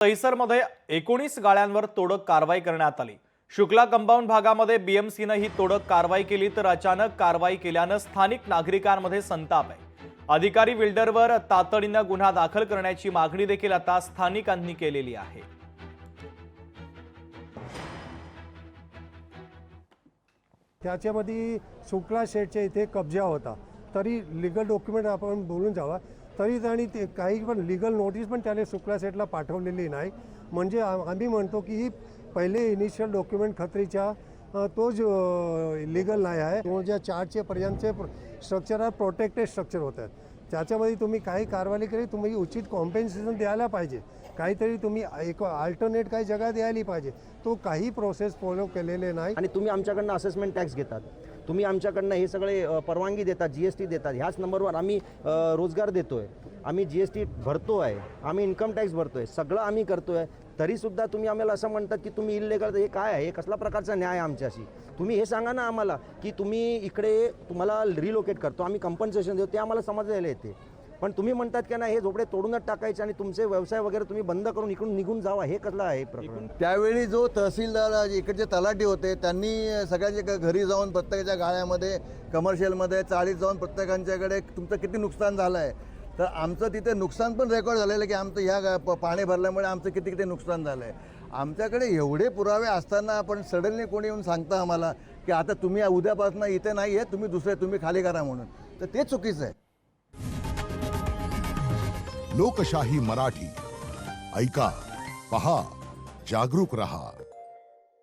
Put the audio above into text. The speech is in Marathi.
दहिसरमध्ये 19 गाळ्यांवर तोडक कारवाई करण्यात आली। शुक्ला कंपाऊंड भागामध्ये बीएमसीने ही तोडक कारवाई केली, तर अचानक कारवाई केल्यानं स्थानिक नागरिकांमध्ये संताप आहे। अधिकारी बिल्डरवर तातडीनं गुन्हा दाखल करण्याची मागणी देखील आता स्थानिकांनी केलेली आहे। त्याच्यामध्ये शुक्ला शेडच्या इथे कब्जा होता, तरी लीगल डॉक्युमेंट आपण बोलून जावा तरी त्यांनी ते काही पण लीगल नोटीस पण त्याने शुक्ला शेडला पाठवलेली नाही। म्हणजे आम्ही म्हणतो की ही पहिले इनिशियल डॉक्युमेंट खत्रीच्या तो जो लीगल नाही आहे। 2004 पर्यंतचे स्ट्रक्चर प्रोटेक्टेड स्ट्रक्चर होतात, त्याच्यामध्ये तुम्ही काही कारवाई केली तुम्ही उचित कॉम्पेन्सेशन द्यायला पाहिजे, काहीतरी तुम्ही एक अल्टरनेट काही जगा द्यायला पाहिजे। तो काही प्रोसेस फॉलो केलेले नाही। आणि तुम्ही आमच्याकडनं असेसमेंट टॅक्स घेतात, तुम्ही आमच्याकडनं हे सगळे परवानगी देतात, जीएसटी देतात, ह्याच नंबरवर आम्ही रोजगार देतोय, आम्ही जीएसटी भरतोय, आम्ही इन्कम टॅक्स भरतोय, सगळं आम्ही करतोय, तरीसुद्धा तुम्ही आम्हाला असं म्हणतात की तुम्ही इल्लीगल। हे काय आहे? कसला प्रकारचा न्याय आहे आमच्याशी? तुम्ही हे सांगा ना आम्हाला की तुम्ही इकडे तुम्हाला रिलोकेट करतो, आम्ही कंपन्सेशन देतो, ते आम्हाला समजायला येते। पण तुम्ही म्हणतात की नाही हे झोपडे तोडूनच टाकायचे आणि तुमचे व्यवसाय वगैरे तुम्ही बंद करून इकडून निघून जावा, हे कसलं आहे प्रकरण? त्यावेळी जो तहसीलदार इकडचे तलाठी होते त्यांनी सगळ्यांच्या घरी जाऊन प्रत्येकाच्या गाळ्यामध्ये कमर्शियलमध्ये चाळीत जाऊन प्रत्येकांच्याकडे तुमचं किती नुकसान झालं आहे, तर आमचं तिथे नुकसान पण रेकॉर्ड झालेलं की आमचं ह्या पाणी भरल्यामुळे आमचं किती किती नुकसान झालं आहे। आमच्याकडे एवढे पुरावे असताना आपण सडनली कोणी येऊन सांगता आम्हाला की आता तुम्ही उद्यापासून इथे नाही आहे, तुम्ही दुसरे तुम्ही खाली करा म्हणून, तर ते चुकीचं आहे। लोकशाही मराठी ऐका, पहा, जागरूक रहा।